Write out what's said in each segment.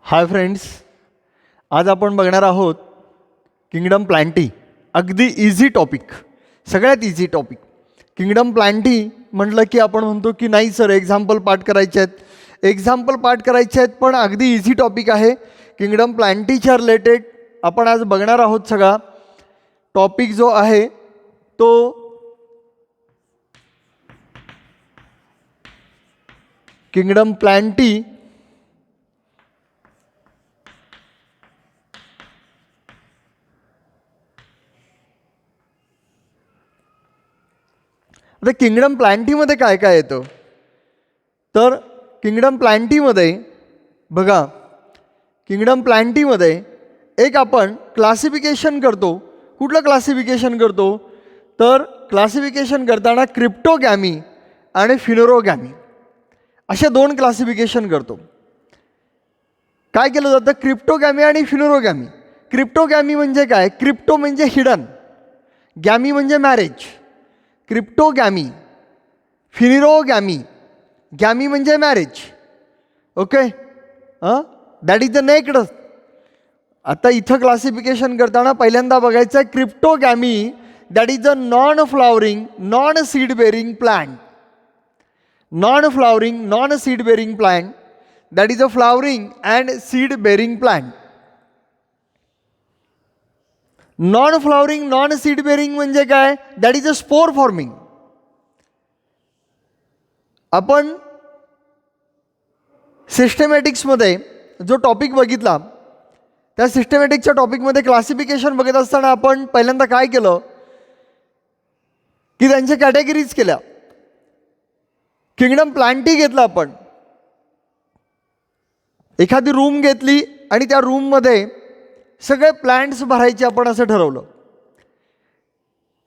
Hi friends, आज आपण बघणार आहोत किंगडम प्लांटी. अगदी इझी टॉपिक, सगळ्यात इझी टॉपिक. किंगडम प्लांटी म्हटलं की आपण म्हणतो की नाही सर एक्झाम्पल पाठ करायचे आहेत, एक्झाम्पल पाठ करायचे आहेत, पण अगदी इझी टॉपिक आहे. किंगडम प्लांटीच्या रिलेटेड आपण आज बघणार आहोत. सगळा टॉपिक जो आहे तो किंगडम प्लांटी आता किंगडम प्लांटीमध्ये काय काय येतं तर किंगडम प्लांटीमध्ये बघा, किंगडम प्लांटीमध्ये एक आपण क्लासिफिकेशन करतो. कुठलं क्लासिफिकेशन करतो तर क्लासिफिकेशन करताना क्रिप्टोगॅमी आणि फिनोरोगॅमी अशा दोन क्लासिफिकेशन करतो. काय केलं जातं क्रिप्टोगॅमी आणि फिनोरोगॅमी. क्रिप्टोगॅमी म्हणजे काय? क्रिप्टो म्हणजे हिडन, गॅमी म्हणजे मॅरेज. क्रिप्टोगॅमी, फिनिरोगॅमी. गॅमी म्हणजे marriage. Okay, that is the naked. आता इथं क्लासिफिकेशन करताना पहिल्यांदा बघायचं आहे cryptogamy, that is the non flowering non seed bearing plant. Non flowering non seed bearing plant, that is a flowering and seed bearing plant. Non flowering non seed bearing म्हणजे काय? That is a spore forming. आपण सिस्टमॅटिक्समध्ये जो topic बघितला त्या सिस्टमॅटिक्सच्या टॉपिकमध्ये classification बघत असताना आपण पहिल्यांदा काय केलं की त्यांच्या कॅटेगरीज केल्या. किंगडम प्लांटी घेतला आपण, एखादी रूम घेतली आणि त्या रूममध्ये सगळे प्लांट्स भरायचे आपण असं ठरवलं.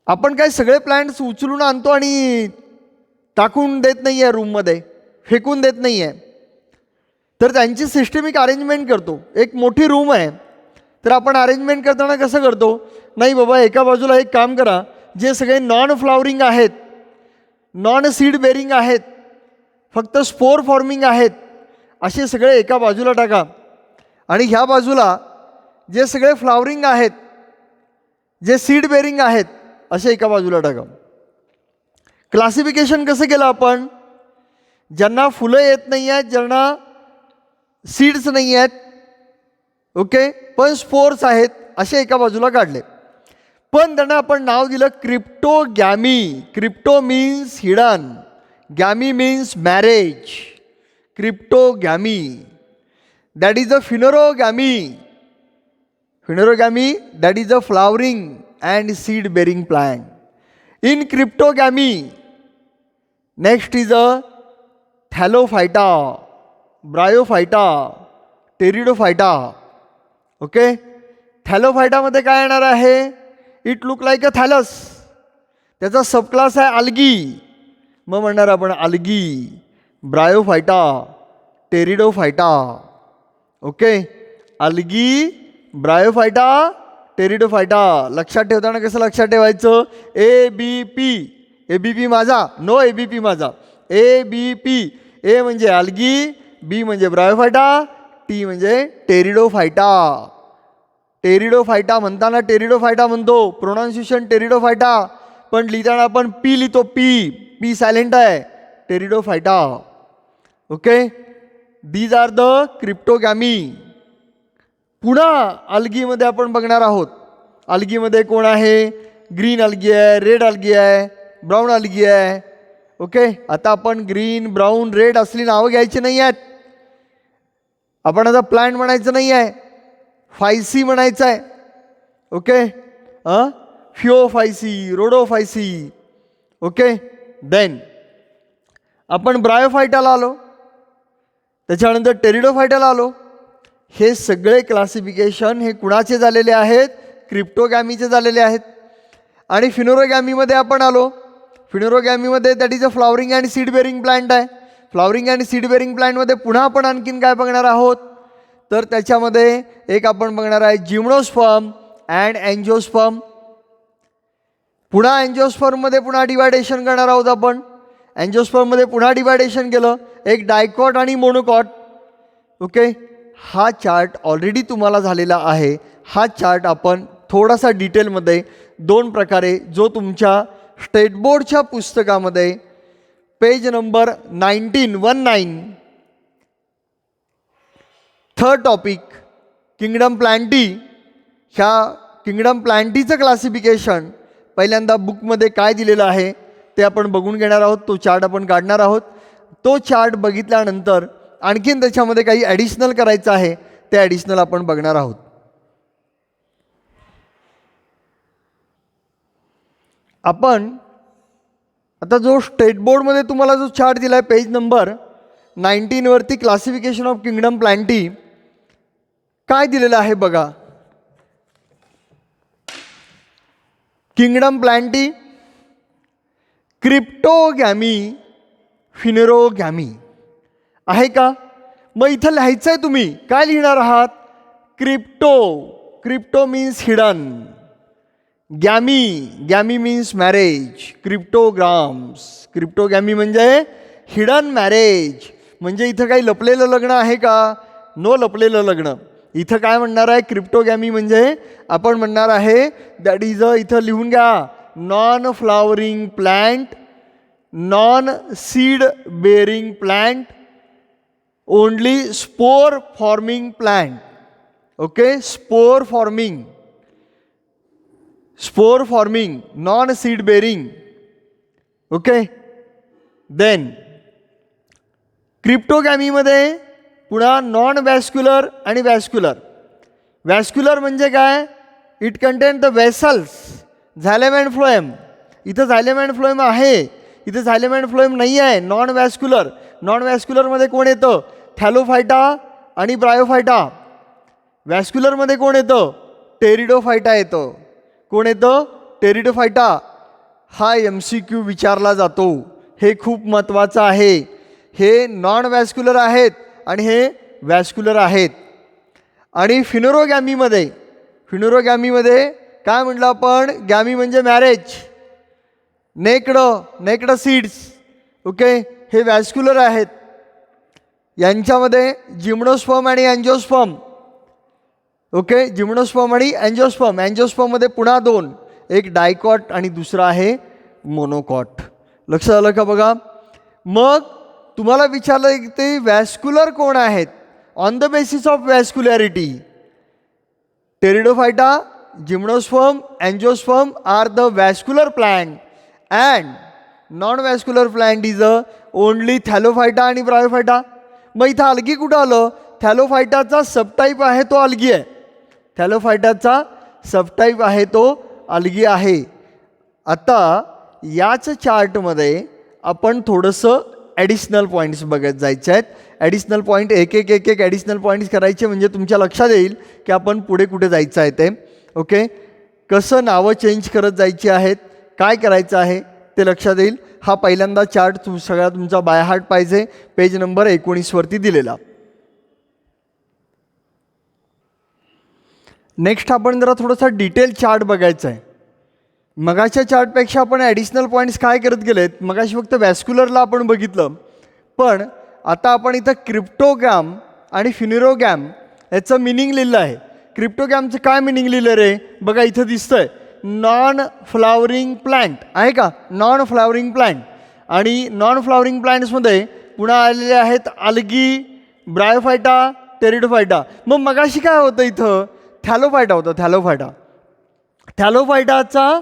आपण काय सगळे प्लांट्स उचलून आणतो आणि टाकून देत नाही आहे, रूममध्ये फेकून देत नाही आहे. तर त्यांची सिस्टमिक अरेंजमेंट करतो. एक मोठी रूम आहे तर आपण अरेंजमेंट करताना कसं करतो, नाही बाबा एका बाजूला एक काम करा, जे सगळे नॉन फ्लॉवरिंग आहेत, नॉन सीड बेरिंग आहेत, फक्त स्पोर फॉर्मिंग आहेत, असे सगळे एका बाजूला टाका. आणि ह्या बाजूला जे सगळे फ्लॉवरिंग आहेत, जे सीड बेरिंग आहेत, असे एका बाजूला टाका. क्लासिफिकेशन कसं केलं आपण? ज्यांना फुलं येत नाही आहेत, ज्यांना सीड्स नाही आहेत, ओके, पण स्पोर्स आहेत, असे एका बाजूला काढले. पण त्यांना आपण नाव दिलं cryptogamy. Crypto means hidden, gamy means marriage. Cryptogamy. That is a phanerogamy. Phanerogamy, that is a flowering and seed bearing plant. In cryptogamy, next is a thallophyta, bryophyta, pteridophyta. Okay, थॅलोफायटामध्ये काय येणार आहे? It look like a thallus. त्याचा subclass आहे algae. मग म्हणणार आपण algae, bryophyta, pteridophyta. Okay, algae, bryophyta, pteridophyta. लक्षात ठेवताना कसं लक्षात ठेवायचं? ABP. ABP Majha, no ABP Majha. ABP. A म्हणजे अल्गी, बी म्हणजे ब्रायोफायटा, टी म्हणजे टेरिडोफायटा. टेरिडोफायटा म्हणताना टेरिडोफायटा म्हणतो, प्रोनाऊन्सिएशन टेरिडोफायटा, पण लिहिताना आपण पी लिहितो. पी सायलेंट आहे. Pteridophyta. Okay, these are the cryptogamy. पुन्हा अल्गीमध्ये आपण बघणार आहोत. अल्गीमध्ये कोण आहे? ग्रीन अल्गी आहे, रेड अल्गी आहे, ब्राऊन अल्गी आहे. ओके, आता आपण ग्रीन, ब्राऊन, रेड असली नावं घ्यायची नाही आहेत. आपण आता प्लांट म्हणायचं नाही आहे, फायसी म्हणायचं आहे. ओके, फिओफायसी, रोडोफायसी. ओके, देन आपण ब्रायोफायटाला आलो, त्याच्यानंतर टेरिडोफायटाला आलो. हे सगळे क्लासिफिकेशन हे कुणाचे झालेले आहेत? क्रिप्टोगॅमीचे झालेले आहेत. आणि फिनोरोगॅमीमध्ये आपण आलो. फिनोरोगॅमीमध्ये that is a flowering and seed bearing plant आहे. फ्लॉवरिंग अँड सीड बेरिंग प्लांटमध्ये पुन्हा आपण आणखीन काय बघणार आहोत तर त्याच्यामध्ये एक आपण बघणार आहे जिम्नोस्पर्म अँड अँजिओस्पर्म. पुन्हा अँजिओस्पर्ममध्ये पुन्हा डिवायडेशन करणार आहोत आपण. अँजिओस्पर्ममध्ये पुन्हा डिवायडेशन केलं, एक डायकॉट आणि मोनोकॉट. ओके, हा चार्ट ऑलरेडी तुम्हाला झालेला आहे. हा चार्ट आपण थोडासा डिटेलमध्ये 2 प्रकारे, जो तुमच्या स्टेट बोर्डच्या पुस्तकामध्ये page number 19 third topic kingdom Plantae, ह्या किंगडम प्लांटीचं क्लासिफिकेशन पहिल्यांदा बुकमध्ये काय दिलेलं आहे ते आपण बघून घेणार आहोत. तो चार्ट आपण काढणार आहोत. तो चार्ट बघितल्यानंतर आणखीन त्याच्यामध्ये काही ॲडिशनल करायचं आहे, ते ॲडिशनल आपण बघणार आहोत. आपण आता जो स्टेट बोर्डमध्ये तुम्हाला जो चार्ट दिला आहे पेज नंबर 19 वरती क्लासिफिकेशन ऑफ किंगडम प्लांटी काय दिलेलं आहे बघा. किंगडम प्लांटी, क्रिप्टोगॅमी, फिनेरोगॅमी आहे का? मग इथं लिहायचं आहे, तुम्ही काय लिहिणार आहात? Crypto, crypto means hidden. Gamy, gamy means marriage. Cryptograms, cryptogamy म्हणजे हिडन मॅरेज. म्हणजे इथं काही लपलेलं लग्न आहे का? नो लपलेलं लग्न. इथं काय म्हणणार आहे? क्रिप्टोगॅमी म्हणजे आपण म्हणणार आहे दॅट इज अ, इथं लिहून घ्या, non flowering plant, non seed bearing plant, only spore forming plant. Okay, spore forming, spore forming, non seed bearing. Okay, then क्रिप्टोगॅमीमध्ये पुन्हा नॉन वॅस्क्युलर आणि वॅस्क्युलर. वॅस्क्युलर म्हणजे काय? It contain the vessels, xylem and phloem. इथं xylem and phloem आहे, इथं xylem and phloem नाही आहे. नॉन वॅस्क्युलर, नॉन वॅस्क्युलरमध्ये कोण येतं? थॅलोफायटा आणि ब्रायोफायटा. वॅस्क्युलरमध्ये कोण येतं? टेरिडोफायटा येतं. कोण येतं? टेरिडोफायटा. हा MCQ विचारला जातो, हे खूप महत्त्वाचं आहे. हे नॉन वॅस्क्युलर आहेत आणि हे वॅस्क्युलर आहेत. आणि फिनेरोगॅमीमध्ये, फिनेरोगॅमीमध्ये काय म्हटलं आपण? गॅमी म्हणजे मॅरेज, नेक्ड सीड्स. ओके, हे वॅस्क्युलर आहेत. यांच्यामध्ये जिम्नोस्पर्म आणि अँजिओस्पर्म. ओके, जिम्नोस्पर्म आणि अँजिओस्पर्म. अँजिओस्पर्ममध्ये पुन्हा 2, एक डायकॉट आणि दुसरा आहे मोनोकॉट. लक्षात आलं का बघा? मग तुम्हाला विचारलं की ते वॅस्क्युलर कोण आहेत? On the basis of vascularity, pteridophyta, gymnosperm, angiosperm are the vascular plant and non vascular plant is a only thallophyta आणि ब्रायोफायटा. मग इथं अलगी कुठं आलं? थॅलोफायटाचा सबटाईप आहे तो अलगी आहे. थॅलोफायटाचा सबटाईप आहे तो अलगी आहे. आता याच चार्टमध्ये आपण थोडंसं ॲडिशनल पॉईंट्स बघत जायचे आहेत. ॲडिशनल पॉईंट एक एक ॲडिशनल पॉईंट्स करायचे म्हणजे तुमच्या लक्षात येईल की आपण पुढे कुठे जायचं आहे ते. ओके, कसं नावं चेंज करत जायची आहेत, काय करायचं आहे ते लक्षात येईल. हा पहिल्यांदा चार्ट सगळा तुमचा बाय हार्ट पाहिजे, पेज नंबर 19 वरती दिलेला. नेक्स्ट आपण जरा थोडासा डिटेल चार्ट बघायचा आहे. मगाच्या चार्टपेक्षा आपण ॲडिशनल पॉईंट्स काय करत गेलेत? मगाशी फक्त वॅस्क्युलरला आपण बघितलं, पण आता आपण इथं क्रिप्टोगॅम आणि फिनेरोगॅम याचं मिनिंग लिहिलं आहे. क्रिप्टोगॅमचं काय मिनिंग लिहिलं रे? बघा इथं दिसतंय, नॉन फ्लावरिंग प्लांट आहे का? Non flowering plant. आणि नॉन फ्लावरिंग प्लांट्समध्ये पुन्हा आलेले आहेत अलगी, ब्रायोफायटा, टेरिडोफायटा. मग मगाशी काय होतं? इथं थॅलोफायटा होतं. थॅलोफायटा, थॅलोफायटाचा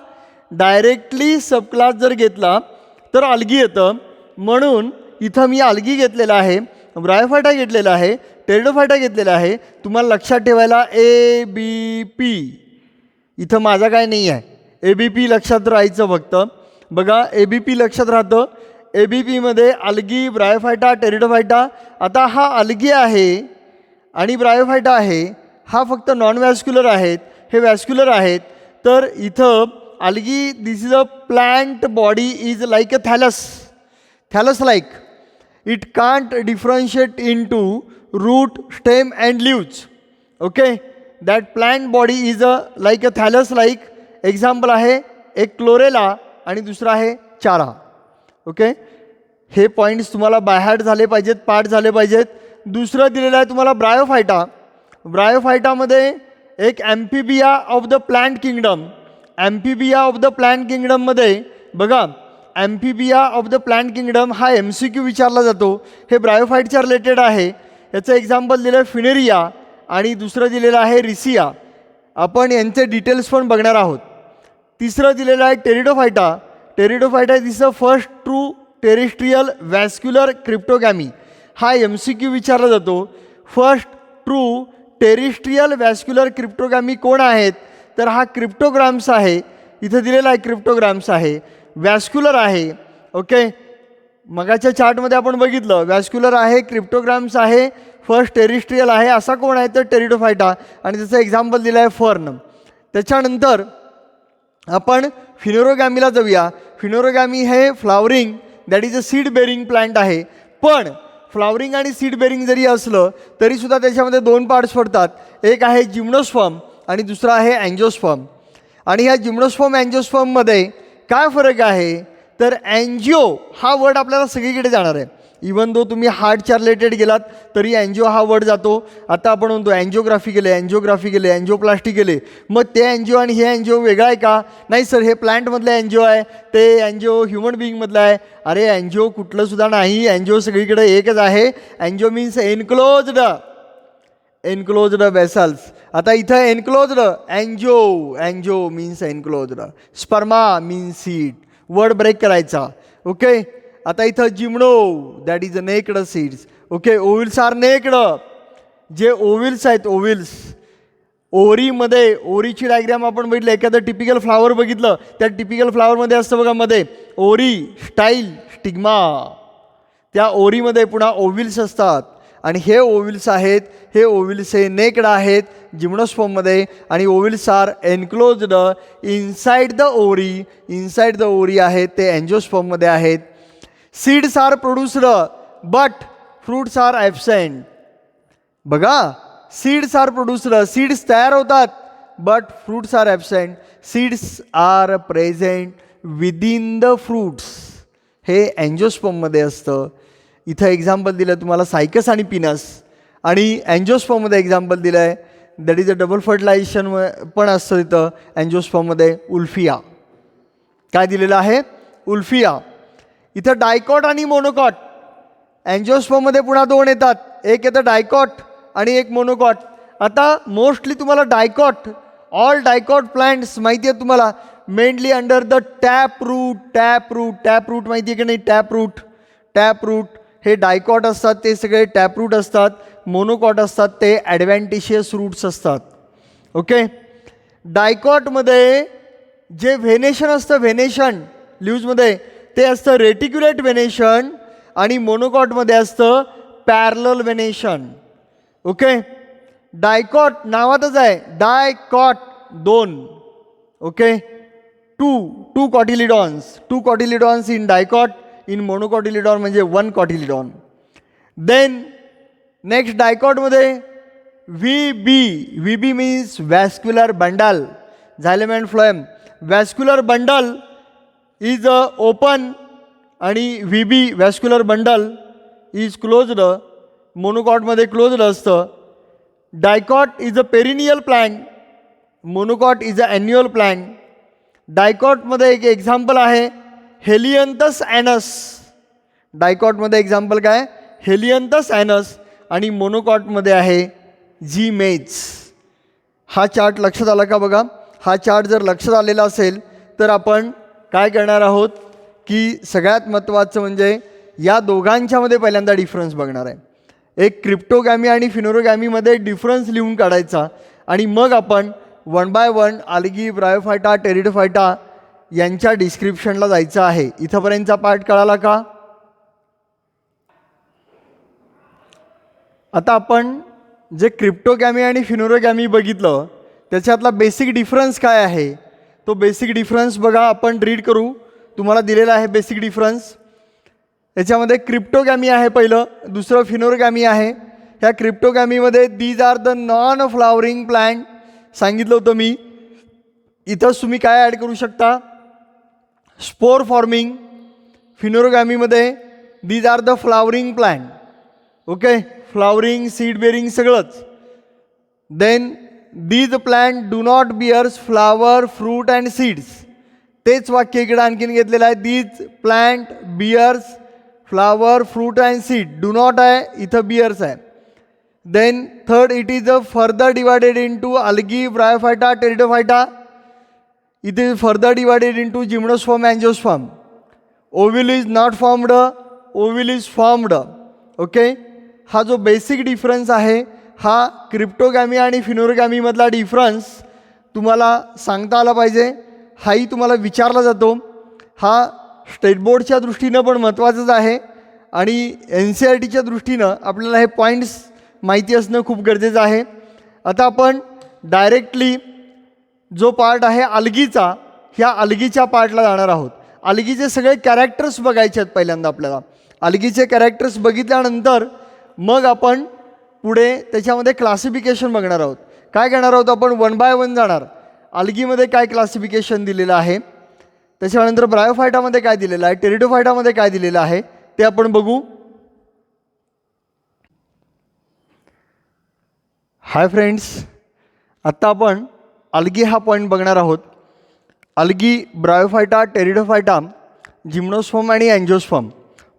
डायरेक्टली सबक्लास जर घेतला तर अलगी येतं. म्हणून इथं मी अलगी घेतलेला आहे, ब्रायोफायटा घेतलेला आहे, टेरिडोफायटा घेतलेला आहे. तुम्हाला लक्षात ठेवायला ABP, इथं माझा काय नाही आहे. ABP लक्षात राहायचं फक्त. बघा ABP लक्षात राहतं. ABPमध्ये अलगी, ब्रायोफायटा, टेरिडोफायटा. आता हा अलगी आहे आणि ब्रायोफायटा आहे, हा फक्त नॉन वॅस्क्युलर आहेत, हे वॅस्क्युलर आहेत. तर इथं algae, this is a plant body is like a thallus, thallus like. It can't differentiate into root, stem and leaves. Okay, that plant body is a like a thallus like. Example आहे एक chlorella आणि दुसरा आहे चारा. Okay, हे points तुम्हाला by heart झाले पाहिजेत, पाठ झाले पाहिजेत. दुसरं दिलेलं आहे तुम्हाला ब्रायोफायटा. ब्रायोफायटामध्ये एक amphibia of the plant kingdom. Amphibia of the plant किंगडममध्ये बघा, amphibia of the plant kingdom हा MCQ विचारला जातो. हे ब्रायोफाईटच्या रिलेटेड आहे. याचं एक्झाम्पल दिलं आहे फिनेरिया आणि दुसरं दिलेलं आहे रिसिया. आपण यांचे डिटेल्स पण बघणार आहोत. तिसरं दिलेलं आहे pteridophyta. Pteridophyta is the first true terrestrial vascular cryptogamy. हा MCQ विचारला जातो. First true terrestrial vascular cryptogamy कोण आहेत, तर हा क्रिप्टोग्राम्स आहे. इथं दिलेला आहे क्रिप्टोग्राम्स आहे, व्हॅस्क्युलर आहे. ओके, मगाच्या चार्टमध्ये आपण बघितलं व्हॅस्क्युलर आहे, क्रिप्टोग्राम्स आहे, फर्स्ट टेरेस्ट्रियल आहे. असा कोण आहे तर टेरिडोफायटा आणि त्याचं एक्झाम्पल दिलं आहे फर्न. त्याच्यानंतर आपण फिनोरोगॅमीला जाऊया. फिनोरोगॅमी हे flowering that is a seed bearing plant आहे. पण फ्लावरिंग आणि सीड बेरिंग जरी असलं तरीसुद्धा त्याच्यामध्ये दोन पार्ट्स पडतात. एक आहे जिम्नोस्पर्म आणि दुसरा आहे अँजिओस्पर्म. आणि ह्या जिम्नोस्पर्म अँजिओस्पर्ममध्ये काय फरक आहे तर अँजिओ हा वर्ड आपल्याला सगळीकडे जाणार आहे. इवन दो तुम्ही हार्टच्या रिलेटेड गेलात तरी अँजिओ हा वर्ड जातो. आता आपण म्हणतो अँजिओग्राफी केले, अँजिओग्राफी केले, अँजिओप्लास्टी केले. मग ते अँजिओ आणि हे अँजिओ वेगळं आहे का? नाही सर, हे प्लांटमधलं अँजिओ आहे, ते अँजिओ ह्युमन बिईंगमधलं आहे. अरे अँजिओ कुठलं सुद्धा नाही, अँजिओ सगळीकडे एकच आहे. Angio means enclosed, enclosed vessels. आता इथं enclosed angio, angio means enclosed. Sperma means seed, word break करायचा. ओके, आता इथं gymno that is a naked seeds. Okay, ovules are naked. जे ओव्हिल्स आहेत, ओव्हिल्स ओरीमध्ये, ओरीची डायग्राम आपण बघितलं, एखादं टिपिकल फ्लावर बघितलं, त्या टिपिकल फ्लावरमध्ये असतं बघा मध्ये ओरी, स्टाईल, स्टिग्मा. त्या ओरीमध्ये पुन्हा ओव्हिल्स असतात आणि हे ओव्हिल्स आहेत. हे ओव्हिल्स हे नेक्ड आहेत जिम्नोस्पर्ममध्ये आणि ovules are enclosed inside the ovary. Inside the ovary आहेत ते अँजिओस्पर्ममध्ये आहेत. Seeds are produced but fruits are absent. बघा, सीड्स आर प्रोड्युस्ड, सीड्स तयार होतात but fruits are absent. Seeds are present within the fruits. हे अँजिओस्पर्ममध्ये असतं. इथं एक्झाम्पल दिलं तुम्हाला सायकस आणि पिनस. आणि अँजिओस्पर्ममध्ये एक्झाम्पल दिलं आहे that is a double fertilization पण असतं तिथं अँजिओस्पर्ममध्ये. उल्फिया काय दिलेलं आहे? उल्फिया. इथं डायकॉट आणि मोनोकॉट. अँजिओस्पर्ममध्ये पुन्हा दोन येतात, एक येतं डायकॉट आणि एक मोनोकॉट. आता मोस्टली तुम्हाला डायकॉट, ऑल डायकॉट प्लांट्स माहिती आहेत तुम्हाला, mainly under the tap root. Tap root, tap root माहिती आहे की नाही? टॅप रूट, टॅप रूट हे डायकॉट असतात, ते सगळे टॅप रूट असतात. मोनोकॉट असतात ते ॲडव्हॅन्टिशियस रूट्स असतात. ओके, डायकॉटमध्ये जे व्हेनेशन असतं, व्हेनेशन लिव्जमध्ये ते असतं रेटिक्युलेट व्हेनेशन आणि मोनोकॉटमध्ये असतं पॅरलल व्हेनेशन. ओके, डायकॉट नावातच आहे, डायकॉट दोन. Okay, two cotyledons, two cotyledons in dicot. In monocotyledon म्हणजे वन कॉटिलिडॉन. देन नेक्स्ट डायकॉटमध्ये V B means vascular bundle. Xylem and phloem. Vascular bundle is open आणि V vascular bundle is closed. मोनोकॉटमध्ये closed असतं. Dicot is a perennial plant, monocot is a annual plant. डायकॉटमध्ये एक example आहे Helianthus annuus. डायकॉटमध्ये example काय? Helianthus annuus. आणि मोनोकॉटमध्ये आहे झीमेज. हा चार्ट लक्षात आला का? बघा, हा चार्ट जर लक्षात आलेला असेल तर आपण काय करणार आहोत की सगळ्यात महत्त्वाचं म्हणजे या दोघांच्यामध्ये पहिल्यांदा डिफरन्स बघणार आहे. एक क्रिप्टोगॅमी आणि फिनोरोगॅमीमध्ये डिफरन्स लिहून काढायचा आणि मग आपण one by one algae, bryophyta, pteridophyta यांच्या डिस्क्रिप्शनला जायचं आहे. इथंपर्यंतचा पार्ट कळाला का? आता आपण जे क्रिप्टोगॅमी आणि फिनोरोगॅमी बघितलं त्याच्यातला बेसिक डिफरन्स काय आहे तो बेसिक डिफरन्स बघा, आपण रीड करू. तुम्हाला दिलेला आहे बेसिक डिफरन्स. याच्यामध्ये क्रिप्टोगॅमी आहे पहिलं, दुसरं फिनोरोगॅमी आहे. ह्या क्रिप्टोगॅमीमध्ये these are the non flowering plant सांगितलं होतं मी. इथंच तुम्ही काय ॲड करू शकता? Spore forming. फिनोरोगॅमीमध्ये these are the flowering plant. Okay, flowering, seed bearing सगळंच. Then these plant do not bears flower, fruit and seeds. तेच वाक्य इकडे आणखीन घेतलेलं आहे. These plant bears flower, fruit and seed. Do not आहे, इथं बिअर्स आहे. Then third, it is a further divided into algae, bryophyta, pteridophyta. It is further divided into gymnosperm, angiosperm. Ovule is not formed, ovule is formed. Okay, हा जो basic difference आहे हा क्रिप्टोगॅमी आणि फिनोरगॅमीमधला difference तुम्हाला सांगता आला पाहिजे. हाही तुम्हाला विचारला जातो. हा स्टेट बोर्डच्या दृष्टीनं पण महत्त्वाचंच आहे आणि NCERTच्या दृष्टीनं आपल्याला हे पॉईंट्स माहिती असणं खूप गरजेचं आहे. आता आपण डायरेक्टली जो पार्ट आहे अल्गीचा, ह्या अल्गीच्या पार्टला जाणार आहोत. अल्गीचे सगळे कॅरेक्टर्स बघायचे आहेत पहिल्यांदा आपल्याला. अल्गीचे कॅरेक्टर्स बघितल्यानंतर मग आपण पुढे त्याच्यामध्ये क्लासिफिकेशन बघणार आहोत. काय करणार आहोत आपण, 1 बाय 1 जाणार. अल्गीमध्ये काय क्लासिफिकेशन दिलेलं आहे, त्याच्यानंतर ब्रायोफायटामध्ये काय दिलेलं आहे, टेरिडोफायटामध्ये काय दिलेलं आहे ते आपण बघू. हाय फ्रेंड्स, आत्ता आपण अल्गी हा पॉईंट बघणार आहोत. अल्गी, ब्रायोफायटा, टेरिडोफायटा, जिम्नोस्पर्म आणि अँजिओस्पर्म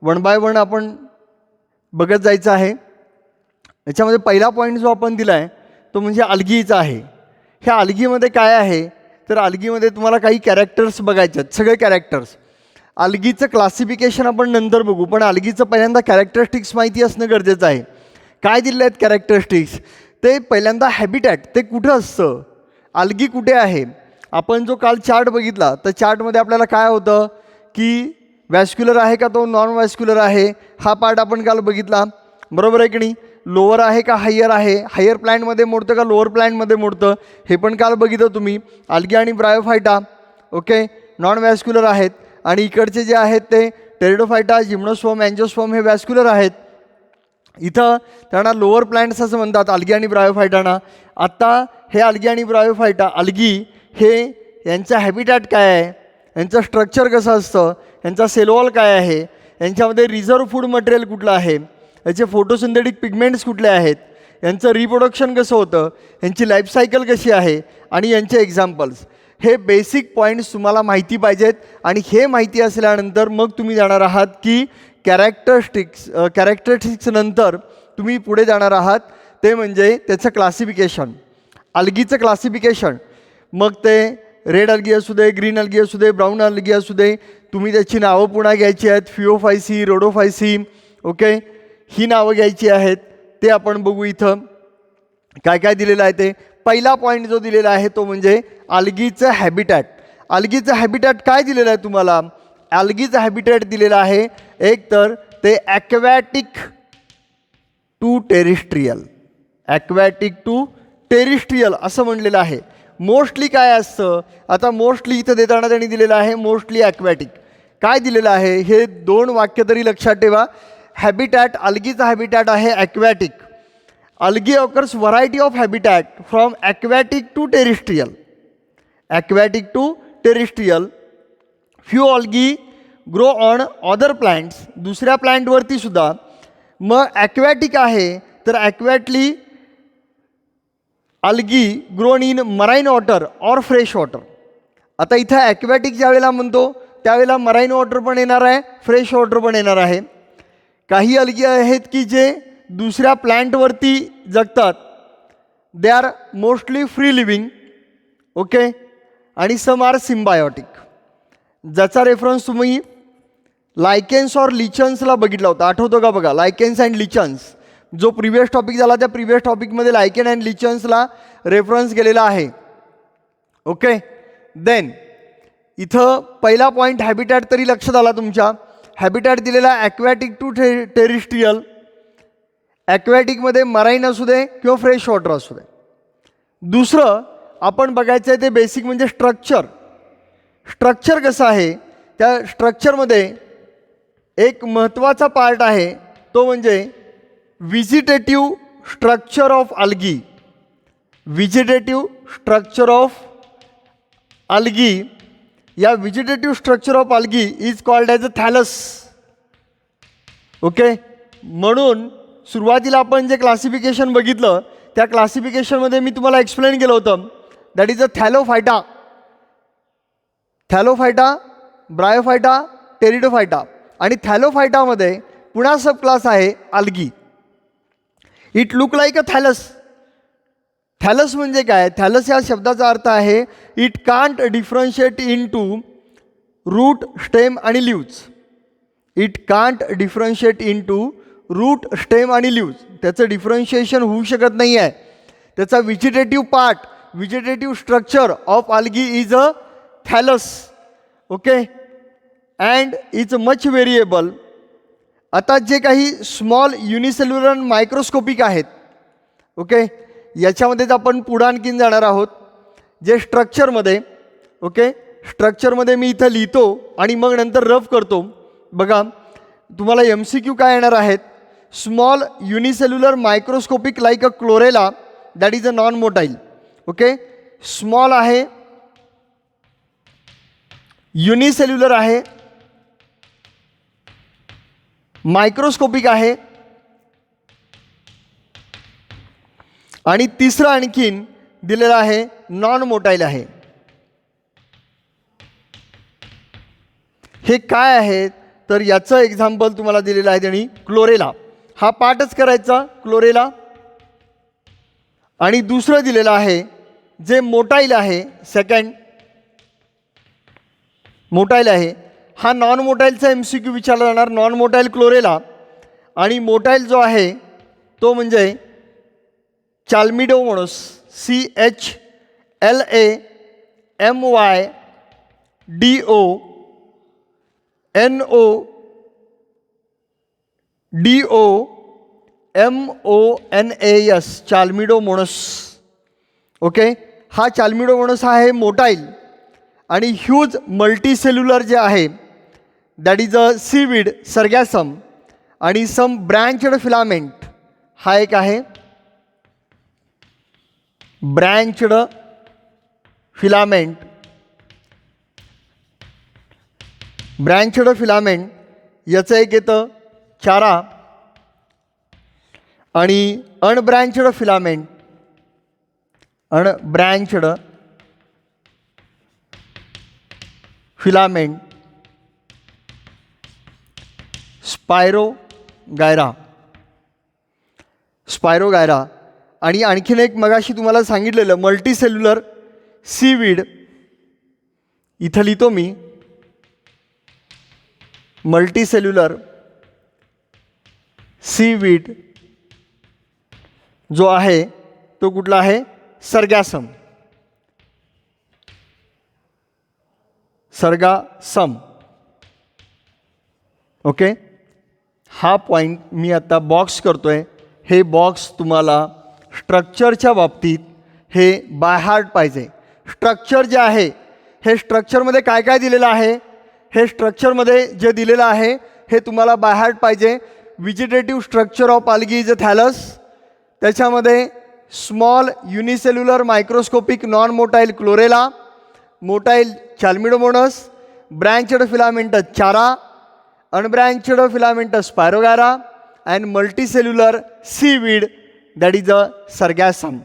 1 बाय 1 आपण बघत जायचं आहे. याच्यामध्ये पहिला पॉईंट जो आपण दिला आहे तो म्हणजे अल्गीचा आहे. ह्या अल्गीमध्ये काय आहे तर अल्गीमध्ये तुम्हाला काही कॅरेक्टर्स बघायचे आहेत, सगळे कॅरेक्टर्स. अल्गीचं क्लासिफिकेशन आपण नंतर बघू, पण अल्गीचं पहिल्यांदा कॅरेक्टरिस्टिक्स माहिती असणं गरजेचं आहे. काय दिले आहेत कॅरेक्टरिस्टिक्स, ते पहिल्यांदा हॅबिटॅट, ते कुठं असतं, अल्गी कुठे आहे. आपण जो काल चार्ट बघितला तर चार्टमध्ये आपल्याला काय होतं की वॅस्क्युलर आहे का तो नॉन वॅस्क्युलर आहे, हा पार्ट आपण काल बघितला, बरोबर आहे की नाही. लोअर आहे का हायर आहे, हायर प्लॅन्टमध्ये मोडतं का लोअर प्लॅन्टमध्ये मोडतं, हे पण काल बघितलं तुम्ही. अल्गी आणि ब्रायोफायटा ओके नॉन वॅस्क्युलर आहेत आणि इकडचे जे आहेत ते टेरिडोफायटा, जिम्नोस्पर्म, अँजिओस्पर्म हे वॅस्क्युलर आहेत. इथं त्यांना लोअर प्लॅन्ट्स असं म्हणतात अल्गी आणि ब्रायोफायटाना. आत्ता हे अल्गी आणि ब्रायोफायटा, अल्गी हे यांचं हॅबिटॅट काय आहे, यांचं स्ट्रक्चर कसं असतं, यांचा सेल वॉल काय आहे, यांच्यामध्ये रिझर्व फूड मटेरियल कुठलं आहे, याचे फोटोसिंथेटिक पिगमेंट्स कुठले आहेत, यांचं रिप्रोडक्शन कसं होतं, यांची लाईफ सायकल कशी आहे आणि यांचे एक्झाम्पल्स. हे बेसिक पॉईंट्स तुम्हाला माहिती पाहिजेत आणि हे माहिती असल्यानंतर मग तुम्ही जाणार आहात की कॅरेक्टरिस्टिक्स नंतर तुम्ही पुढे जाणार आहात ते म्हणजे त्याचं क्लासिफिकेशन, अल्गीचं क्लासिफिकेशन. मग ते रेड अल्गी असू दे, ग्रीन अल्गी असू दे, ब्राऊन अल्गी असू दे, तुम्ही त्याची नावं पुन्हा घ्यायची आहेत. फिओफायसी, रोडोफायसी, ओके ही नावं घ्यायची आहेत. ते आपण बघू इथं काय काय दिलेलं आहे ते. पहिला पॉईंट जो दिलेला आहे तो म्हणजे अल्गीचं हॅबिटॅट. अल्गीचं हॅबिटॅट काय दिलेलं आहे तुम्हाला, अल्गीचं हॅबिटॅट दिलेलं आहे एक तर ते aquatic to terrestrial, aquatic to terrestrial असं म्हणलेलं आहे. मोस्टली काय असतं, आता मोस्टली इथं देताना त्यांनी दिलेलं आहे मोस्टली ॲक्वॅटिक. काय दिलेलं आहे हे 2 वाक्य तरी लक्षात ठेवा. हॅबिटॅट, अल्गीचा हॅबिटॅट आहे aquatic. Algae occurs variety of habitat from aquatic to terrestrial, aquatic to terrestrial. Few algae grow on other plants, दुसऱ्या प्लांटवरती सुद्धा. मग ॲक्वॅटिक आहे तर aquatically algae grown in marine water or fresh water. आता इथं ॲक्वॅटिक ज्यावेळेला म्हणतो त्यावेळेला मराईन वॉटर पण येणार आहे, फ्रेश वॉटर पण येणार आहे. काही अल्गी आहेत की जे दुसऱ्या प्लॅन्टवरती जगतात, they are mostly free living, okay, आणि सम आर सिम्बायोटिक. ज्याचा रेफरन्स तुम्ही लायकेन्स ऑर लिचन्सला बघितला होता, आठवतो का बघा, लायकेन्स अँड लिचन्स. जो प्रिव्हियस टॉपिक झाला त्या प्रिव्हियस टॉपिकमध्ये लायकेन अँड लिचन्सला रेफरन्स गेलेला आहे, ओके. देन इथं पहिला पॉईंट हॅबिटॅट तरी लक्षात आला तुमच्या. हॅबिटॅट दिलेला ॲक्वॅटिक टू टेरिस्ट्रियल. ॲक्वॅटिकमध्ये मराईन असू दे किंवा फ्रेश वॉटर असू दे. दुसरं आपण बघायचं आहे ते बेसिक म्हणजे स्ट्रक्चर. स्ट्रक्चर कसं आहे, त्या स्ट्रक्चरमध्ये एक महत्त्वाचा पार्ट आहे तो म्हणजे vegetative structure of algae. Vegetative structure of algae, या vegetative structure of algae is called as a thallus, okay. म्हणून सुरुवातीला आपण जे क्लासिफिकेशन बघितलं त्या क्लासिफिकेशनमध्ये मी तुम्हाला एक्सप्लेन केलं होतं, that is a Thallophyta. Thallophyta, Bryophyta, Pteridophyta. आणि थॅलोफायटामध्ये पुन्हा सब क्लास आहे algae. It look like a thallus. Thallus म्हणजे काय? थॅलस या शब्दाचा अर्थ आहे it can't differentiate into root, stem आणि leaves. It can't differentiate into root, stem आणि लिव्ज. त्याचं डिफरन्शिएशन होऊ शकत नाही आहे. त्याचा vegetative part, vegetative structure of algae is a thallus. Okay, and is much variable. आता जे काही स्मॉल युनिसेल्युलर मायक्रोस्कोपिक आहेत, ओके, याच्यामध्येच आपण पुढं आणखीन जाणार आहोत. जे स्ट्रक्चरमध्ये, ओके, स्ट्रक्चरमध्ये मी इथं लिहितो आणि मग नंतर रफ करतो. बघा तुम्हाला MCQ काय येणार आहेत. Small unicellular microscopic like a chlorella that is a non motile. Okay, small आहे, युनिसेल्युलर आहे, मायक्रोस्कोपिक आहे, आणि तिसरं आणखीन दिलेलं आहे नॉन मोटाईल आहे. हे काय आहेत तर याचं एक्झाम्पल तुम्हाला दिलेलं आहे त्यांनी क्लोरेला. हा पार्टच करायचा क्लोरेला. आणि दुसरं दिलेलं आहे जे मोटाईल आहे, सेकंड मोटाईल आहे. हा नॉन मोटाईलचा MCQ विचारला जाणार. नॉन मोटाईल क्लोरेला आणि मोटाईल जो आहे तो म्हणजे चाल्मिडोमोनस, CHLAMYDONODOMONAS, चाल्मिडोमोनस. ओके, हा चाल्मिडोमोनस आहे मोटाईल. आणि ह्यूज मल्टीसेल्युलर जे आहे दॅट इज अ सीविड, सर्गॅसम आणि सम ब्रँचड फिलामेंट. हा एक आहे ब्रँचड फिलामेंट. ब्रँचड फिलामेंट याचं एक येतं चारा. आणि अनब्रँचड फिलामेंट, अनब्रँचड फिलामेंट, स्पायरोगायरा, स्पायरोगायरा. आणि आणखीन एक मगाशी तुम्हाला सांगितलेलं मल्टीसेल्युलर सीविड, इथं लिहितो मी मल्टीसेल्युलर सीविड जो आहे तो कुठला आहे? सर्गॅसम, सर्गासम. ओके, हा पॉईंट मी आता बॉक्स करतोय. हे बॉक्स तुम्हाला स्ट्रक्चरच्या बाबतीत हे बाय हार्ट पाहिजे. स्ट्रक्चर जे आहे हे स्ट्रक्चरमध्ये काय काय दिलेलं आहे, हे स्ट्रक्चरमध्ये जे दिलेलं आहे हे तुम्हाला बाय हार्ट पाहिजे. Vegetative structure of algae is a thallus. त्याच्यामध्ये small unicellular microscopic non motile Chlorella, motile Chlamydomonas, branched filament Chara, unbranched filament Spirogyra and multicellular seaweed that is a Sargassum.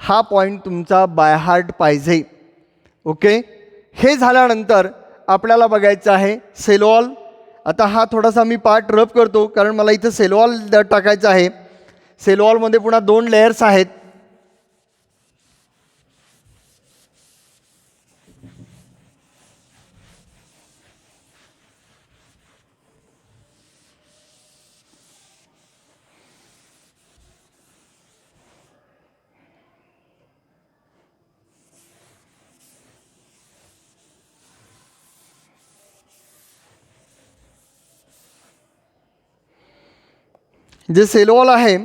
हा पॉईंट तुमचा bye heart पाहिजे. Okay, हे झाल्यानंतर आपल्याला बघायचं आहे cell wall. आता हा थोडासा मी पार्ट रफ करतो कारण मला इथं सेलवॉल टाकायचं आहे. सेलवॉलमध्ये पुन्हा 2 लेयर्स आहेत. जे सेलवॉल आहे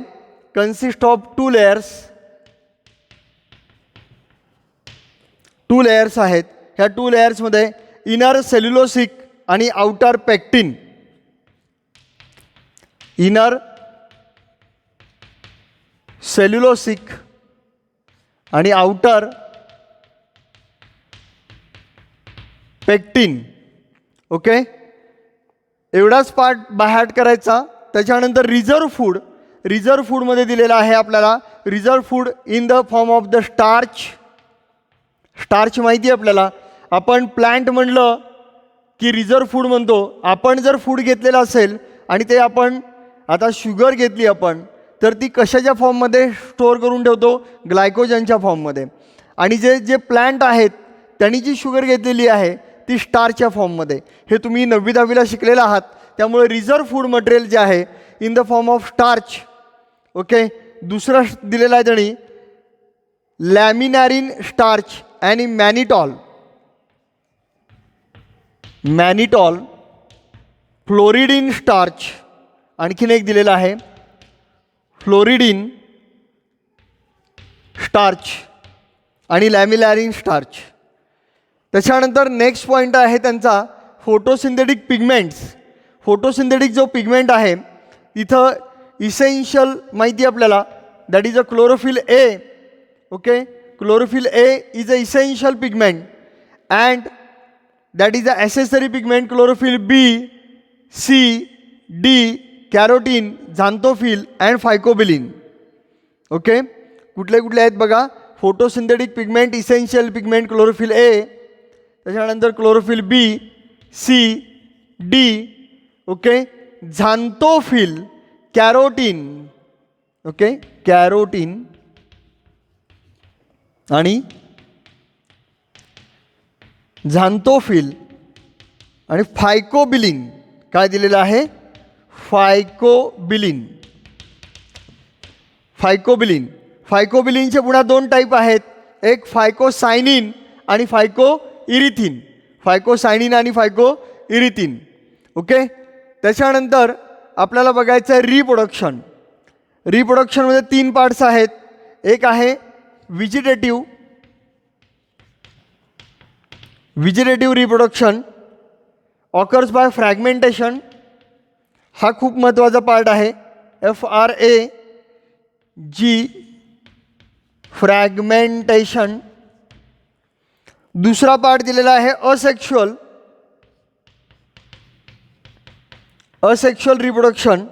कन्सिस्ट ऑफ 2 लेयर्स. 2 लेयर्स आहेत. ह्या 2 लेयर्समध्ये इनर सेल्युलोसिक आणि आउटर पेक्टिन. इनर सेल्युलोसिक आणि आउटर पेक्टिन. ओके, एवढाच पार्ट बाय हार्ट करायचा. त्याच्यानंतर रिझर्व फूड रिझर्व फूडमध्ये दिलेला आहे आपल्याला reserve food in the form of the starch. Starch माहिती आहे आपल्याला. आपण प्लांट म्हणलं की रिझर्व फूड म्हणतो. आपण जर फूड घेतलेलं असेल आणि ते आपण आता शुगर घेतली आपण तर ती कशाच्या फॉर्ममध्ये स्टोअर करून ठेवतो? ग्लायकोजनच्या फॉर्ममध्ये. आणि जे जे प्लांट आहेत त्यांनी जी शुगर घेतलेली आहे ती स्टार्चच्या फॉर्ममध्ये. हे तुम्ही 9वी 10वीला शिकलेला आहात. त्यामुळे रिझर्व फूड मटेरियल जे आहे in the form of starch. Okay. दुसरा दिलेला आहे त्यांनी लॅमिनॅरिन स्टार्च आणि मॅनिटॉल. मॅनिटॉल, फ्लोरिडिन स्टार्च, आणखीन एक दिलेला आहे फ्लोरिडिन स्टार्च आणि लॅमिनॅरिन स्टार्च. त्याच्यानंतर नेक्स्ट पॉईंट आहे त्यांचा फोटोसिंथेटिक पिगमेंट्स. फोटोसिंथेटिक जो पिगमेंट आहे इथं इसेन्शियल माहिती आहे आपल्याला that is a chlorophyll a. Okay. Chlorophyll a is a essential pigment and that is a accessory pigment chlorophyll b, c, d, carotene, xanthophyll and phycobilin. Okay. कुठले कुठले आहेत बघा? Photosynthetic pigment, essential pigment chlorophyll a, त्याच्यानंतर chlorophyll b, c, d. Okay. Xanthophyll, carotene. Okay. Carotene आणि झांथोफिल आणि फायकोबिलिन. काय दिलेलं आहे? फायकोबिलिन. फायकोबिलिन. फायकोबिलिनचे पुन्हा 2 टाईप आहेत. एक फायकोसायनिन आणि फायकोइरिथिन. फायकोसायनिन आणि फायकोइरिथिन. ओके. त्याच्यानंतर आपल्याला बघायचं आहे रिप्रोडक्शन. रिप्रोडक्शनमध्ये 3 पार्ट्स आहेत. एक आहे vegetative. Vegetative reproduction occurs bye fragmentation. हा खूप महत्त्वाचा पार्ट आहे. FRAG, fragmentation. दुसरा पार्ट दिलेला आहे asexual. Asexual reproduction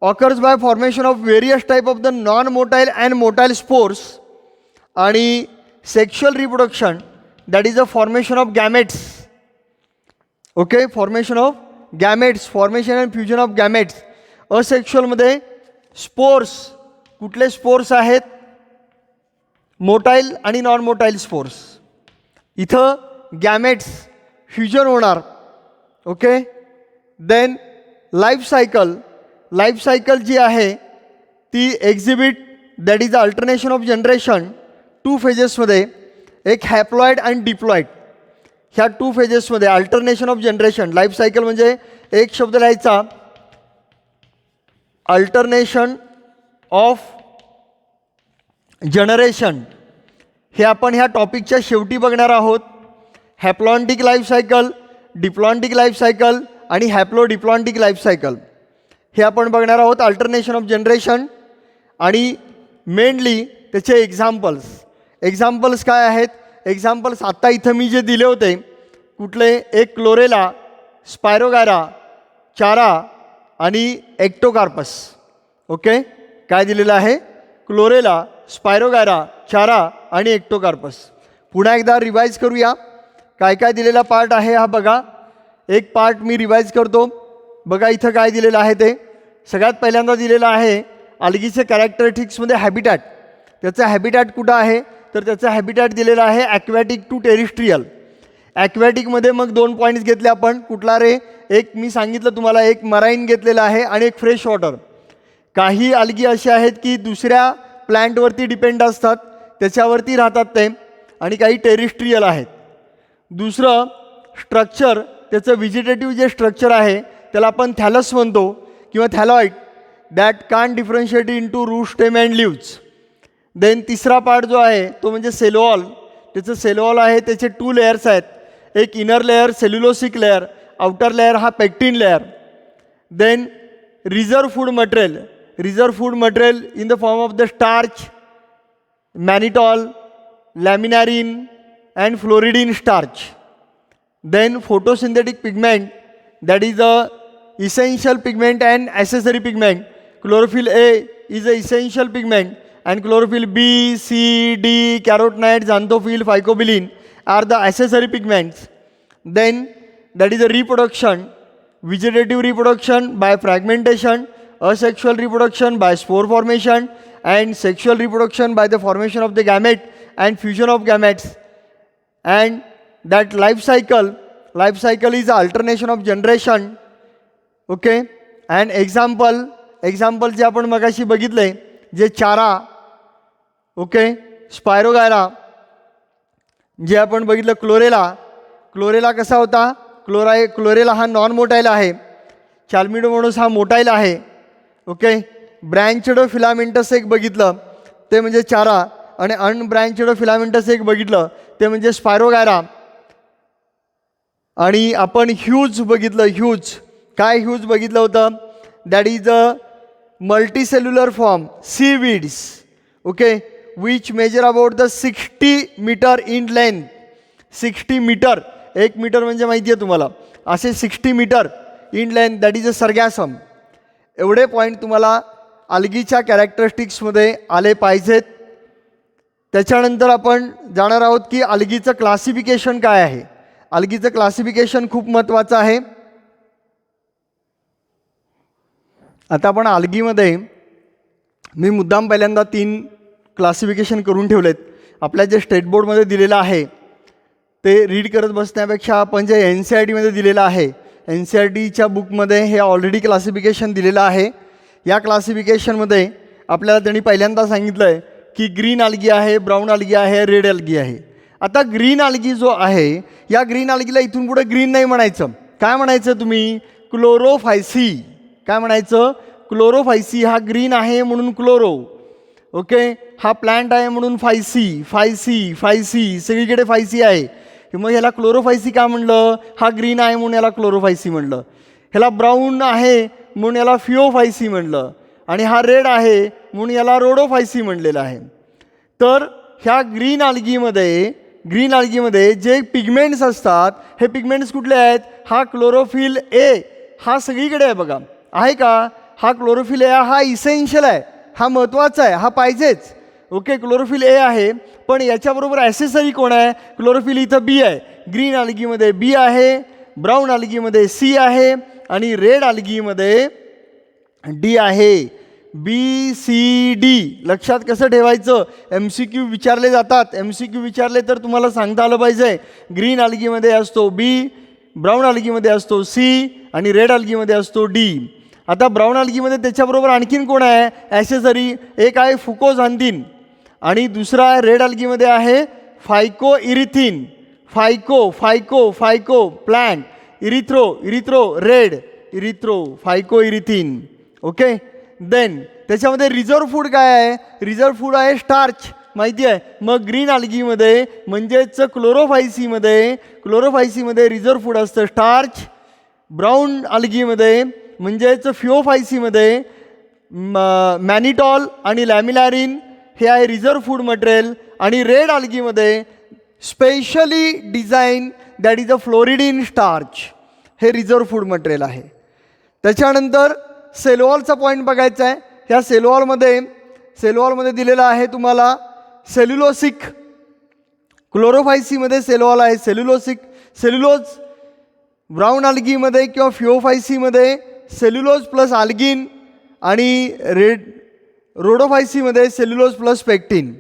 occurs by formation of various type of the non motile and motile spores. आणि sexual reproduction that is a formation of gametes. Okay. Formation of gametes, formation and fusion of gametes. असेक्शुअलमध्ये spores. कुठले spores आहेत? Motile आणि non motile spores. इथं gametes fusion होणार. Okay. Then life cycle. Life cycle जी आहे ती exhibit that is a alternation of generation 2 फेजेसमध्ये. एक हॅप्लॉइड अँड डिप्लॉइड. ह्या 2 फेजेसमध्ये alternation of generation. Life cycle म्हणजे एक शब्द लिहायचा अल्टरनेशन ऑफ जनरेशन. हे आपण ह्या टॉपिकच्या शेवटी बघणार आहोत. Haplontic life cycle, diplontic life cycle आणि हॅप्लोडिप्लॉन्टिक लाईफ सायकल हे आपण बघणार आहोत. अल्टरनेशन ऑफ जनरेशन आणि मेनली त्याचे एक्झाम्पल्स. एक्झाम्पल्स काय आहेत? एक्झाम्पल्स आत्ता इथं मी जे दिले होते कुठले? एक क्लोरेला, स्पायरोगायरा, चारा आणि एक्टोकार्पस. ओके. काय दिलेलं आहे? क्लोरेला, स्पायरोगायरा, चारा आणि एक्टोकार्पस. पुन्हा एकदा रिवाईज करूया काय काय दिलेला पार्ट आहे हा बघा. एक पार्ट मी रिवाईज करतो. बघा इथं काय दिलेलं आहे ते. सगळ्यात पहिल्यांदा दिलेलं आहे आल्गीचे कॅरेक्टरिस्टिक्समध्ये हॅबिटॅट. त्याचं हॅबिटॅट कुठं आहे? तर त्याचं हॅबिटॅट दिलेलं आहे ॲक्वॅटिक टू टेरिस्ट्रियल. ॲक्वॅटिकमध्ये मग 2 पॉईंट्स घेतले आपण. कुठला रे? एक मी सांगितलं तुम्हाला, एक मराईन घेतलेला आहे आणि एक फ्रेश वॉटर. काही आल्गी असे आहेत की दुसऱ्या प्लॅन्टवरती डिपेंड असतात, त्याच्यावरती राहतात ते, आणि काही टेरिस्ट्रियल आहेत. दुसरं स्ट्रक्चर, त्याचं व्हिजिटेटिव्ह जे स्ट्रक्चर आहे त्याला आपण थॅलस म्हणतो किंवा thalloid that can't differentiate into root, stem and leaves. Then तिसरा पार्ट जो आहे तो म्हणजे सेलोऑल. त्याचं सेलोऑल आहे, त्याचे 2 लेयर्स आहेत. एक inner layer cellulosic layer, outer layer हा pectin layer. Then reserve food material. Reserve food material in the form of the starch, mannitol, laminarin and floridean starch. Then photosynthetic pigment that is a essential pigment and accessory pigment chlorophyll A is a essential pigment and chlorophyll B, C, D, carotenoid, xanthophyll, phycobilin are the accessory pigments. Then that is a reproduction, vegetative reproduction by fragmentation, asexual reproduction by spore formation, and sexual reproduction by the formation of the gamete and fusion of gametes. And that life cycle is the alternation of generation. Okay. And example जे आपण मगाशी बघितले, जे चारा, okay, spirogyra, जे आपण बघितलं chlorella कसा होता, क्लोरेला हा नॉन मोटाईल आहे, चाल्मिडोमोनास हा मोटाईल आहे. ओके. ब्रँचड फिलामेंटस एक बघितलं ते म्हणजे चारा, आणि अनब्रँचड फिलामेंटस एक बघितलं ते म्हणजे स्पायरोगायरा. आणि आपण ह्यूज बघितलं. काय ह्यूज बघितलं होतं? That is a multicellular form, seaweeds. Okay. Which measure about the 60 metre in length. 60 metre, 1 metre म्हणजे माहिती आहे तुम्हाला, असे 60 metre in length, that is a Sargassum. एवढे पॉईंट तुम्हाला अल्गीच्या कॅरेक्टरिस्टिक्समध्ये आले पाहिजेत. त्याच्यानंतर आपण जाणार आहोत की अल्गीचं क्लासिफिकेशन काय आहे. अल्गीचं क्लासिफिकेशन खूप महत्त्वाचं आहे. आता आपण अल्गीमध्ये मी मुद्दाम पहिल्यांदा 3 क्लासिफिकेशन करून ठेवलेत. आपल्या जे स्टेट बोर्डमध्ये दिलेलं आहे ते रीड करत बसण्यापेक्षा आपण जे NCERTमध्ये दिलेलं आहे, NCERTच्या बुकमध्ये हे ऑलरेडी क्लासिफिकेशन दिलेलं आहे. या क्लासिफिकेशनमध्ये आपल्याला त्यांनी पहिल्यांदा सांगितलं आहे की ग्रीन अल्गी आहे, ब्राऊन अल्गी आहे, रेड अल्गी आहे. आता ग्रीन अल्गी जो आहे, या ग्रीन अल्गीला इथून पुढे ग्रीन नाही म्हणायचं. काय म्हणायचं तुम्ही? क्लोरोफायसी. काय म्हणायचं? क्लोरोफायसी. हा ग्रीन आहे म्हणून क्लोरो. ओके. हा प्लांट आहे म्हणून फायसी, सगळीकडे फायसी आहे. मग ह्याला क्लोरोफायसी का म्हणलं? हा ग्रीन आहे म्हणून याला क्लोरोफायसी म्हणलं. ह्याला ब्राऊन आहे म्हणून याला फिओफायसी म्हणलं, आणि हा रेड आहे म्हणून याला रोडोफायसी म्हणलेलं आहे. तर ह्या ग्रीन अल्गीमध्ये जे पिगमेंट्स असतात, हे पिगमेंट्स कुठले आहेत? हा क्लोरोफिल ए हा सगळीकडे आहे बघा, आहे का? हा क्लोरोफिल ए हा इसेन्शियल आहे, हा महत्त्वाचा आहे, हा पाहिजेच. ओके. क्लोरोफिल ए आहे, पण याच्याबरोबर ॲसेसरी कोण आहे? क्लोरोफिल इथं बी आहे. ग्रीन अल्गीमध्ये बी आहे, ब्राऊन अल्गीमध्ये सी आहे, आणि रेड अल्गीमध्ये डी आहे. BCD लक्षात कसं ठेवायचं? MCQ विचारले जातात. MCQ विचारले तर तुम्हाला सांगता आलं पाहिजे. ग्रीन अल्गीमध्ये असतो बी, ब्राऊन अल्गीमध्ये असतो सी, आणि रेड अल्गीमध्ये असतो डी. आता ब्राऊन अल्गीमध्ये त्याच्याबरोबर आणखीन कोण आहे ॲसेसरी? एक आहे फुकोझान्थिन, आणि दुसरा आहे रेड अल्गीमध्ये आहे phycoerythrin. Phyco plant, erythro red, phycoerythrin. Okay. Then त्याच्यामध्ये रिझर्व फूड काय आहे? रिझर्व फूड आहे स्टार्च, माहिती आहे. मग ग्रीन अल्गीमध्ये म्हणजेच क्लोरोफायसीमध्ये रिझर्व फूड असतं स्टार्च. ब्राऊन अल्गीमध्ये म्हणजेच फिओफायसीमध्ये मॅनिटॉल आणि लॅमिलॅरिन हे आहे रिझर्व फूड मटेरियल. आणि रेड अल्गीमध्ये specially design, that is a floridean starch, हे रिझर्व फूड मटेरियल आहे. त्याच्यानंतर सेलोऑलचा पॉईंट बघायचा आहे. ह्या सेलोऑलमध्ये दिलेला आहे तुम्हाला सेल्युलोसिक. क्लोरोफायसीमध्ये सेलोऑल आहे सेल्युलोज. ब्राऊन अल्गीमध्ये किंवा फिओफायसीमध्ये सेल्युलोज प्लस आल्गिन, आणि रोडोफायसीमध्ये सेल्युलोज प्लस पेक्टिन.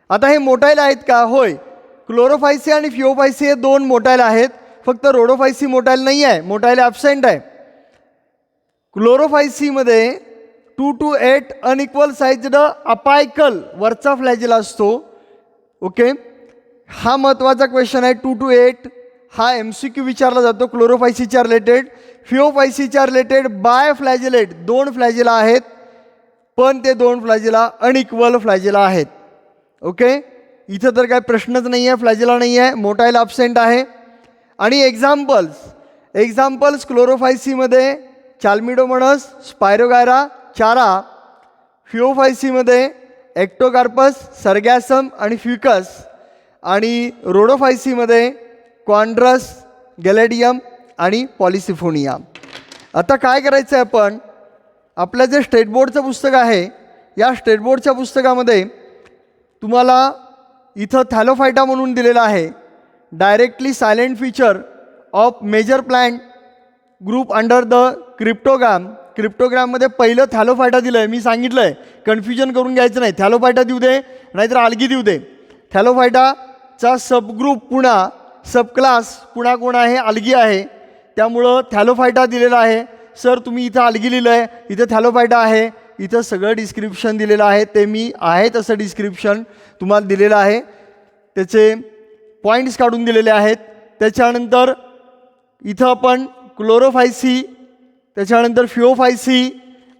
आता हे मोटाईल आहेत का? होय. क्लोरोफायसी आणि फिओफायसी हे 2 मोटाईल आहेत, फक्त रोडोफायसी मोटाईल नाही आहे, मोटाईल ॲब्सेंट आहे. क्लोरोफायसीमध्ये 2 to 8 अनइक्वल साईज्ड अपायकल वरचा फ्लॅजेला असतो. ओके. हा महत्त्वाचा क्वेश्चन आहे. 2 to 8 हा MCQ विचारला जातो क्लोरोफायसीच्या रिलेटेड. फिओफायसीच्या रिलेटेड बाय फ्लॅजेलेट 2 फ्लॅजेला आहेत, पण ते 2 फ्लॅजेला अनइक्वल फ्लॅजेला आहेत. ओके. इथं तर काय प्रश्नच नाही आहे, फ्लॅजेला नाही आहे, मोटाईल ॲब्सेंट आहे. आणि एक्झाम्पल्स क्लोरोफायसीमध्ये चाल्मिडोमोनास, स्पायरोगायरा, चारा. फिओफायसीमध्ये एक्टोकार्पस, सर्गॅसम आणि फ्युकस. आणि रोडोफायसीमध्ये क्वांड्रस, गॅलेडियम आणि पॉलिसिफोनिया. आता काय करायचं आहे आपण? आपलं जे स्टेट बोर्डचं पुस्तक आहे, या स्टेट बोर्डच्या पुस्तकामध्ये तुम्हाला इथं थॅलोफायटा म्हणून दिलेलं आहे, directly salient feature of major plant group under the cryptogram. क्रिप्टोग्राममध्ये पहिलं थॅलोफायटा दिलं आहे. मी सांगितलं आहे कन्फ्युजन करून घ्यायचं नाही, थॅलोफायटा देऊ दे नाहीतर आल्गी देऊ दे. थॅलोफायटाचा सबग्रुप पुन्हा सबक्लास पुन्हा कोण आहे, आल्गी आहे. त्यामुळं थॅलोफायटा दिलेला आहे. सर तुम्ही इथं आल्गी लिहिलं आहे, इथं थॅलोफायटा आहे, इथं सगळं डिस्क्रिप्शन दिलेलं आहे. ते मी आहे तसं डिस्क्रिप्शन तुम्हाला दिलेलं आहे, त्याचे पॉईंट्स काढून दिलेले आहेत. त्याच्यानंतर इथं आपण क्लोरोफायसी, त्याच्यानंतर फिओफायसी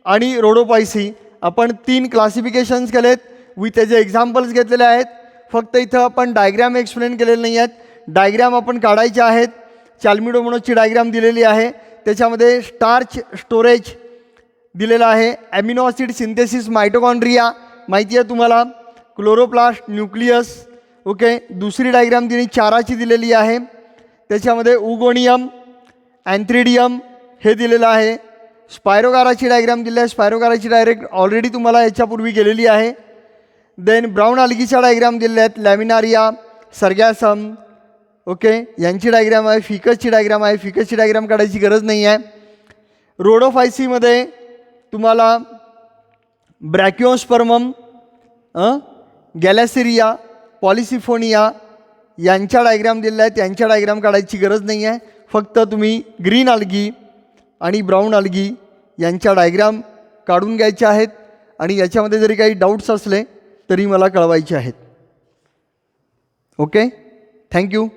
आणि रोडोपायसी आपण 3 क्लासिफिकेशन्स केलेत, विथ त्याचे एक्झाम्पल्स घेतलेले आहेत. फक्त इथं आपण डायग्रॅम एक्सप्लेन केलेले नाही आहेत, डायग्रॅम आपण काढायचे आहेत. चाल्मिडोमोनासची डायग्रॅम दिलेली आहे, त्याच्यामध्ये स्टार्च स्टोरेज दिलेला आहे, ॲमिनो ॲसिड सिंथेसिस, मायटोकॉन्ड्रिया माहिती आहे तुम्हाला, क्लोरोप्लास्ट, न्यूक्लियस. ओके, दुसरी डायग्रॅम तिने चाराची दिलेली आहे, त्याच्यामध्ये उगोनियम, अँथ्रिडियम हे दिलेलं आहे. स्पायरोगाराची डायग्राम दिली आहे, स्पायरोगाराची डायरेक्ट ऑलरेडी तुम्हाला याच्यापूर्वी गेलेली आहे. देन ब्राऊन आल्गीच्या डायग्राम दिलेल्या आहेत, लॅमिनारिया, सर्गॅसम. ओके, यांची डायग्राम आहे. फिकसची डायग्राम आहे, फिकसची डायग्राम काढायची गरज नाही आहे. रोडोफायसीमध्ये तुम्हाला ब्रॅकिओस्पर्मम, गॅलॅसिरिया, पॉलिसिफोनिया यांच्या डायग्राम दिलेल्या आहेत. यांच्या डायग्राम काढायची गरज नाही आहे. फक्त तुम्ही ग्रीन आल्गी आणि ब्राऊन आल्गी यांच्या डायग्राम काढून घ्यायचे आहेत आणि याच्यामध्ये जरी काही डाऊट्स असले तरी मला कळवायचे आहेत. Okay, thank you.